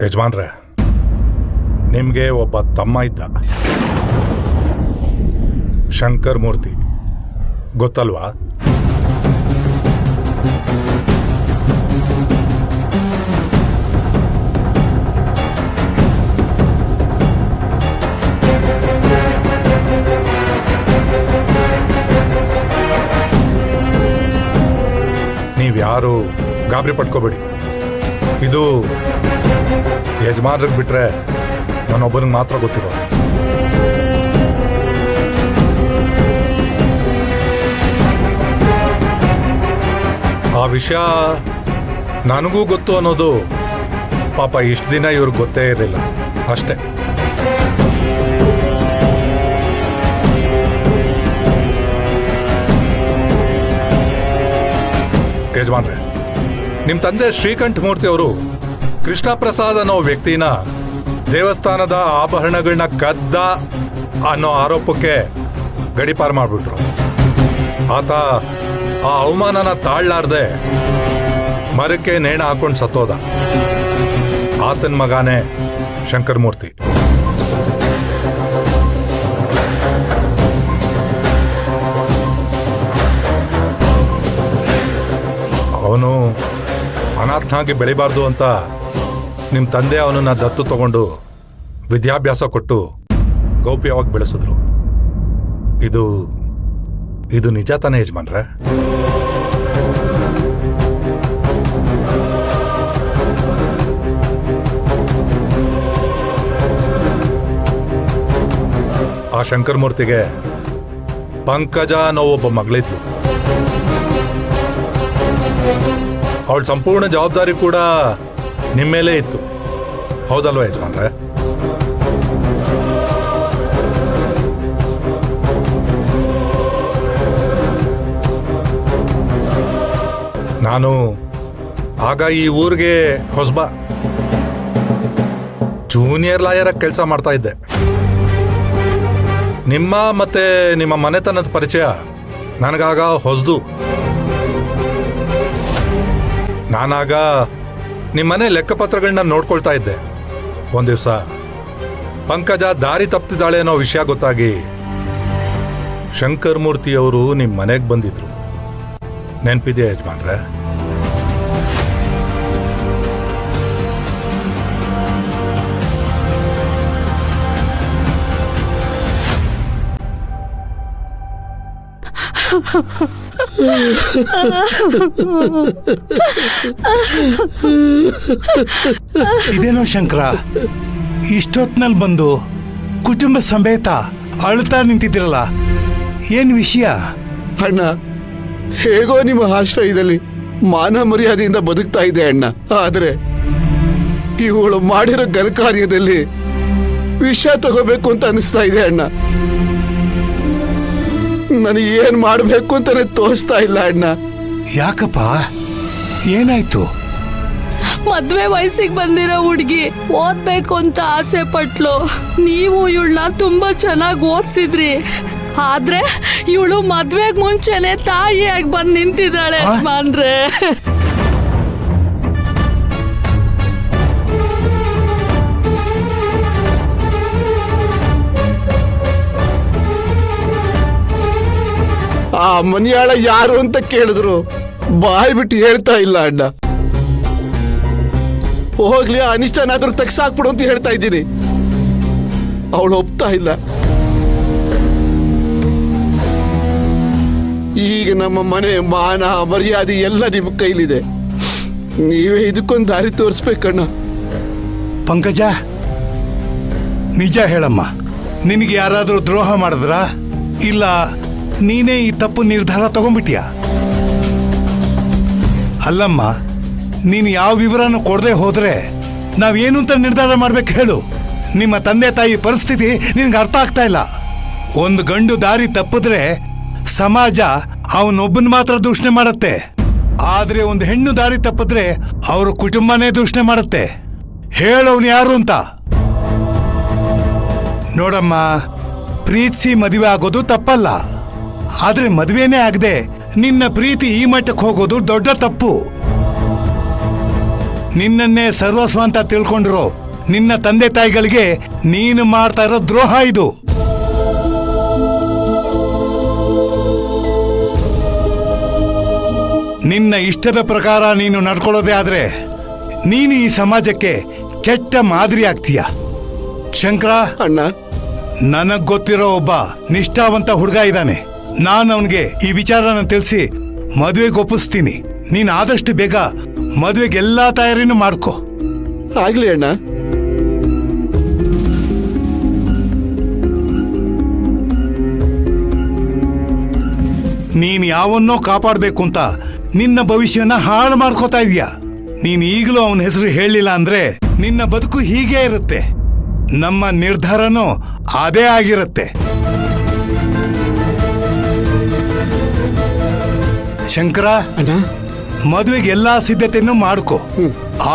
ಯಜಮಾನ್ರೆ, ನಿಮಗೆ ಒಬ್ಬ ತಮ್ಮ ಇದ್ದ, ಶಂಕರ್ ಮೂರ್ತಿ, ಗೊತ್ತಲ್ವಾ? ನೀವ್ಯಾರು ಗಾಬರಿ ಪಡ್ಕೋಬೇಡಿ. ಇದು ಯಜಮಾನ್ರಿಗೆ ಬಿಟ್ರೆ ನಾನೊಬ್ಬನಿಗೆ ಮಾತ್ರ ಗೊತ್ತಿರೋ. ಆ ವಿಷಯ ನನಗೂ ಗೊತ್ತು ಅನ್ನೋದು ಪಾಪ ಇಷ್ಟು ದಿನ ಇವ್ರಿಗೆ ಗೊತ್ತೇ ಇರಲಿಲ್ಲ ಅಷ್ಟೇ. ಯಜಮಾನ್ರೆ, ನಿಮ್ಮ ತಂದೆ ಶ್ರೀಕಂಠ ಮೂರ್ತಿ ಅವರು ಕೃಷ್ಣ ಪ್ರಸಾದ್ ಅನ್ನೋ ವ್ಯಕ್ತಿನ ದೇವಸ್ಥಾನದ ಆಭರಣಗಳನ್ನ ಕದ್ದ ಅನ್ನೋ ಆರೋಪಕ್ಕೆ ಗಡಿಪಾರು ಮಾಡಿಬಿಟ್ರು. ಆತ ಆ ಅವಮಾನನ ತಾಳ್ಲಾರ್ದೆ ಮರಕ್ಕೆ ನೇಣ ಹಾಕೊಂಡು ಸತ್ತೋದ. ಆತನ ಮಗಾನೇ ಶಂಕರ್ ಮೂರ್ತಿ. ಅವನು ಅನಾಥನಾಗಿ ಬೆಳಿಬಾರ್ದು ಅಂತ ನಿಮ್ಮ ತಂದೆ ಅವನನ್ನ ದತ್ತು ತಗೊಂಡು ವಿದ್ಯಾಭ್ಯಾಸ ಕೊಟ್ಟು ಗೌಪ್ಯವಾಗಿ ಬೆಳೆಸಿದ್ರು. ಇದು ನಿಜ ತಾನೇ ಯಜಮಾನ್ರೆ? ಆ ಶಂಕರ್ ಮೂರ್ತಿಗೆ ಪಂಕಜ ಅನ್ನೋ ಒಬ್ಬ ಮಗಳಿದ್ಲು. ಅವಳ ಸಂಪೂರ್ಣ ಜವಾಬ್ದಾರಿ ಕೂಡ ನಿಮ್ಮ ಮೇಲೆ ಇತ್ತು, ಹೌದಲ್ವಾ ಯಜಮಾನ್ರೆ? ನಾನು ಆಗ ಈ ಊರಿಗೆ ಹೊಸಬ, ಜೂನಿಯರ್ ಲಾಯರ್ ಆಗಿ ಕೆಲಸ ಮಾಡ್ತಾ ಇದ್ದೆ. ನಿಮ್ಮ ಮತ್ತೆ ನಿಮ್ಮ ಮನೆತನದ ಪರಿಚಯ ನನಗಾಗ ಹೊಸದು. ನಾನಾಗ ನಿಮ್ಮನೆ ಲೆಕ್ಕಪತ್ರಗಳನ್ನ ನೋಡ್ಕೊಳ್ತಾ ಇದ್ದೆ. ಒಂದು ದಿವಸ ಪಂಕಜ ದಾರಿ ತಪ್ಪಿದ್ದಾಳೆ ಅನ್ನೋ ವಿಷಯ ಗೊತ್ತಾಗಿ ಶಂಕರ್ ಮೂರ್ತಿಯವರು ನಿಮ್ಮ ಮನೆಗೆ ಬಂದಿದ್ರು. ನೆನಪಿದೆಯಾ ಯಜಮಾನ್ರೆ? ಇದೇನೋ ಶಂಕರ, ಇಷ್ಟೊತ್ನಲ್ಲಿ ಬಂದು ಕುಟುಂಬ ಸಮೇತ ಅಳ್ತಾ ನಿಂತಿದ್ದೀರಲ್ಲ, ಏನ್ ವಿಷಯ? ಅಣ್ಣ, ಹೇಗೋ ನಿಮ್ಮ ಆಶ್ರಯದಲ್ಲಿ ಮಾನ ಮರ್ಯಾದೆಯಿಂದ ಬದುಕ್ತಾ ಇದೆ ಅಣ್ಣ. ಆದ್ರೆ ಇವಳು ಮಾಡಿರೋ ಘನಕಾರ್ಯದಲ್ಲಿ ವಿಷ ತಗೋಬೇಕು ಅಂತ ಅನಿಸ್ತಾ ಇದೆ ಅಣ್ಣ. ನನಗೆ ಏನ್ ಮಾಡ್ಬೇಕು ಅಂತಾನೆ ತೋರಿಸ್ತಾ ಇಲ್ಲ ಅಣ್ಣ. ಯಾಕಪ್ಪ, ಏನಾಯ್ತು? ಮದ್ವೆ ವಯಸ್ಸಿಗೆ ಬಂದಿರೋ ಹುಡುಗಿ ಓದ್ಬೇಕು ಅಂತ ಆಸೆ ಪಟ್ಲು. ನೀವು ಇವಳನ್ನ ತುಂಬಾ ಚೆನ್ನಾಗಿ ಓದ್ಸಿದ್ರಿ. ಆದ್ರೆ ಇವಳು ಮದ್ವೆಗ್ ಮುಂಚೆನೆ ತಾಯಿಯಾಗಿ ಬಂದ್ ನಿಂತಿದ್ದಾಳೆ ಯಜಮಾನ್ರೆ. ಆ ಮನಿಯಾಳ ಯಾರು ಅಂತ ಕೇಳಿದ್ರು ಬಾಯ್ ಬಿಟ್ಟು ಹೇಳ್ತಾ ಇಲ್ಲ ಅಣ್ಣ. ಹೋಗ್ಲಿ, ಅನಿಷ್ಟನಾದ್ರೂ ತೆಗ್ಸಾಕ್ಬಿಡು ಅಂತ ಹೇಳ್ತಾ ಇದ್ದೀನಿ. ಅವಳು ಒಪ್ತಾ ಇಲ್ಲ. ಈಗ ನಮ್ಮ ಮನೆ ಮಾನ ಮರ್ಯಾದೆ ಎಲ್ಲ ನಿಮ್ಮ ಕೈಲಿದೆ. ನೀವೇ ಇದಕ್ಕೊಂದು ದಾರಿ ತೋರಿಸ್ಬೇಕಣ್ಣ. ಪಂಕಜ, ನಿಜ ಹೇಳಮ್ಮ, ನಿನಗೆ ಯಾರಾದರೂ ದ್ರೋಹ ಮಾಡಿದ್ರಾ? ಇಲ್ಲ ನೀನೇ ಈ ತಪ್ಪು ನಿರ್ಧಾರ ತಗೊಂಡ್ಬಿಟ್ಯಾ? ಅಲ್ಲಮ್ಮ, ನೀನು ಯಾವ ವಿವರನೂ ಕೊಡದೆ ಹೋದ್ರೆ ನಾವೇನು ಅಂತ ನಿರ್ಧಾರ ಮಾಡ್ಬೇಕು ಹೇಳು? ನಿಮ್ಮ ತಂದೆ ತಾಯಿ ಪರಿಸ್ಥಿತಿ ನಿನ್ಗೆ ಅರ್ಥ ಆಗ್ತಾ ಇಲ್ಲ. ಒಂದು ಗಂಡು ದಾರಿ ತಪ್ಪಿದ್ರೆ ಸಮಾಜ ಅವನೊಬ್ಬನ ಮಾತ್ರ ದೂಷಣೆ ಮಾಡುತ್ತೆ. ಆದ್ರೆ ಒಂದು ಹೆಣ್ಣು ದಾರಿ ತಪ್ಪಿದ್ರೆ ಅವ್ರ ಕುಟುಂಬನೇ ದೂಷಣೆ ಮಾಡುತ್ತೆ. ಹೇಳೋನು ಯಾರು ಅಂತ ನೋಡಮ್ಮ. ಪ್ರೀತಿಸಿ ಮದುವೆ ಆಗೋದು ತಪ್ಪಲ್ಲ, ಆದ್ರೆ ಮದುವೆನೇ ಆಗದೆ ನಿನ್ನ ಪ್ರೀತಿ ಈ ಮಟ್ಟಕ್ಕೆ ಹೋಗೋದು ದೊಡ್ಡ ತಪ್ಪು. ನಿನ್ನನ್ನೇ ಸರ್ವಸ್ವ ಅಂತ ತಿಳ್ಕೊಂಡ್ರು ನಿನ್ನ ತಂದೆ ತಾಯಿಗಳಿಗೆ ನೀನು ಮಾಡ್ತಾ ಇರೋ ದ್ರೋಹ ಇದು. ನಿನ್ನ ಇಷ್ಟದ ಪ್ರಕಾರ ನೀನು ನಡ್ಕೊಳ್ಳೋದೇ ಆದ್ರೆ ನೀನು ಈ ಸಮಾಜಕ್ಕೆ ಕೆಟ್ಟ ಮಾದರಿ ಆಗ್ತೀಯ. ಶಂಕರ, ಅಣ್ಣ, ನನಗ್ ಗೊತ್ತಿರೋ ಒಬ್ಬ ನಿಷ್ಠಾವಂತ ಹುಡುಗ ಇದ್ದಾನೆ. ನಾನು ಅವನಿಗೆ ಈ ವಿಚಾರನ ತಿಳಿಸಿ ಮದುವೆಗೆ ಒಪ್ಪಿಸ್ತೀನಿ. ನೀನು ಆದಷ್ಟು ಬೇಗ ಮದುವೆಗೆ ಎಲ್ಲಾ ತಯಾರಿನೂ ಮಾಡ್ಕೊ. ಆಗ್ಲಿ ಅಣ್ಣ. ನೀನ್ ಯಾವನ್ನೋ ಕಾಪಾಡಬೇಕು ಅಂತ ನಿನ್ನ ಭವಿಷ್ಯನ ಹಾಳು ಮಾಡ್ಕೋತಾ ಇದೀಯ. ನೀನ್ ಈಗಲೂ ಅವನ ಹೆಸರು ಹೇಳಿಲ್ಲ ಅಂದ್ರೆ ನಿನ್ನ ಬದುಕು ಹೀಗೆ ಇರುತ್ತೆ. ನಮ್ಮ ನಿರ್ಧಾರನೂ ಅದೇ ಆಗಿರುತ್ತೆ. ಶಂಕರ, ಅಣ್ಣ, ಮದುವೆಗೆ ಎಲ್ಲಾ ಸಿದ್ಧತೆಯನ್ನು ಮಾಡ್ಕೊ.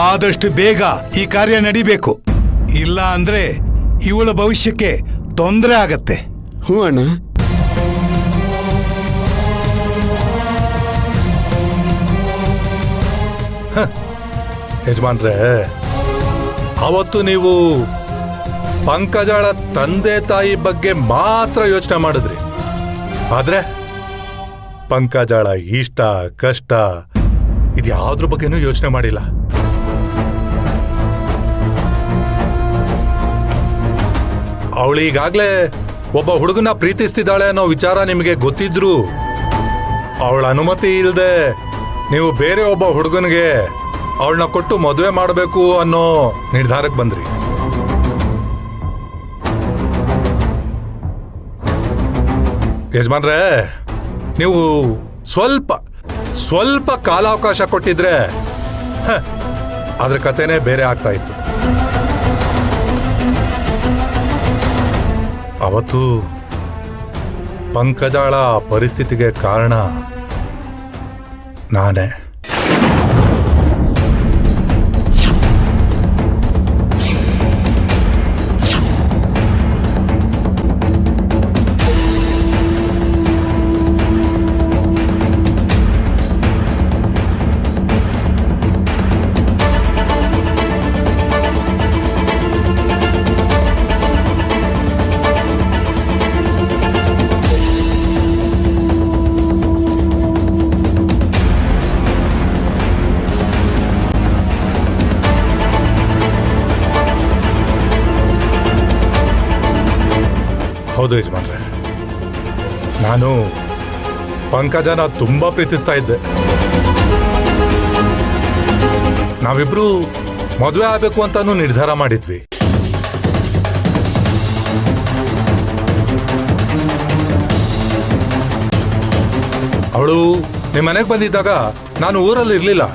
ಆದಷ್ಟು ಬೇಗ ಈ ಕಾರ್ಯ ನಡಿಬೇಕು. ಇಲ್ಲ ಅಂದ್ರೆ ಇವಳ ಭವಿಷ್ಯಕ್ಕೆ ತೊಂದರೆ ಆಗತ್ತೆ. ಹ್ಞೂ ಅಣ್ಣ. ಯಜಮಾನ್ರೆ, ಅವತ್ತು ನೀವು ಪಂಕಜಾಳ ತಂದೆ ತಾಯಿ ಬಗ್ಗೆ ಮಾತ್ರ ಯೋಚನೆ ಮಾಡಿದ್ರಿ. ಆದ್ರೆ ಪಂಕಜಾಳ ಇಷ್ಟ ಕಷ್ಟ ಇದ್ಯಾವ್ದ್ರ ಬಗ್ಗೆನೂ ಯೋಚನೆ ಮಾಡಿಲ್ಲ. ಅವಳೀಗಾಗ್ಲೇ ಒಬ್ಬ ಹುಡುಗನ ಪ್ರೀತಿಸ್ತಿದ್ದಾಳೆ ಅನ್ನೋ ವಿಚಾರ ನಿಮಗೆ ಗೊತ್ತಿದ್ರು ಅವಳ ಅನುಮತಿ ಇಲ್ಲದೆ ನೀವು ಬೇರೆ ಒಬ್ಬ ಹುಡುಗನಿಗೆ ಅವಳನ್ನ ಕೊಟ್ಟು ಮದುವೆ ಮಾಡಬೇಕು ಅನ್ನೋ ನಿರ್ಧಾರಕ್ಕೆ ಬಂದ್ರಿ. ಯಜಮಾನ್ರೆ, ನೀವು ಸ್ವಲ್ಪ ಕಾಲಾವಕಾಶ ಕೊಟ್ಟಿದ್ರೆ ಅದ್ರ ಕಥೆನೇ ಬೇರೆ ಆಗ್ತಾ ಇತ್ತು. ಅವತ್ತು ಪಂಕಜಾಳ ಪರಿಸ್ಥಿತಿಗೆ ಕಾರಣ ನಾನೇ. ಹೌದು ಯಜಮಾನ್ರೆ, ನಾನು ಪಂಕಜನ ತುಂಬಾ ಪ್ರೀತಿಸ್ತಾ ಇದ್ದೆ. ನಾವಿಬ್ರು ಮದುವೆ ಆಗ್ಬೇಕು ಅಂತಾನು ನಿರ್ಧಾರ ಮಾಡಿದ್ವಿ. ಅವಳು ನಿಮ್ಮ ಮನೆಗೆ ಬಂದಿದ್ದಾಗ ನಾನು ಊರಲ್ಲಿ ಇರ್ಲಿಲ್ಲ.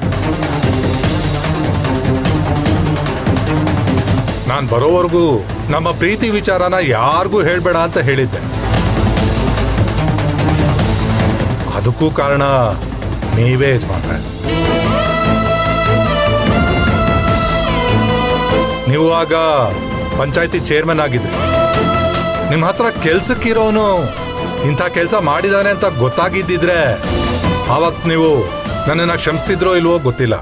ನಾನು ಬರೋವರೆಗೂ ನಮ್ಮ ಪ್ರೀತಿ ವಿಚಾರನ ಯಾರಿಗೂ ಹೇಳ್ಬೇಡ ಅಂತ ಹೇಳಿದ್ದೆ. ಅದಕ್ಕೂ ಕಾರಣ ನೀವೇ ಯಜಮಾನ್ರೆ. ನೀವು ಆಗ ಪಂಚಾಯತಿ ಚೇರ್ಮನ್ ಆಗಿದ್ರಿ. ನಿಮ್ಮ ಹತ್ರ ಕೆಲ್ಸಕ್ಕಿರೋನು ಇಂಥ ಕೆಲಸ ಮಾಡಿದಾನೆ ಅಂತ ಗೊತ್ತಾಗಿದ್ದಿದ್ರೆ ಆವತ್ತು ನೀವು ನನ್ನನ್ನು ಕ್ಷಮಿಸ್ತಿದ್ರೋ ಇಲ್ವೋ ಗೊತ್ತಿಲ್ಲ.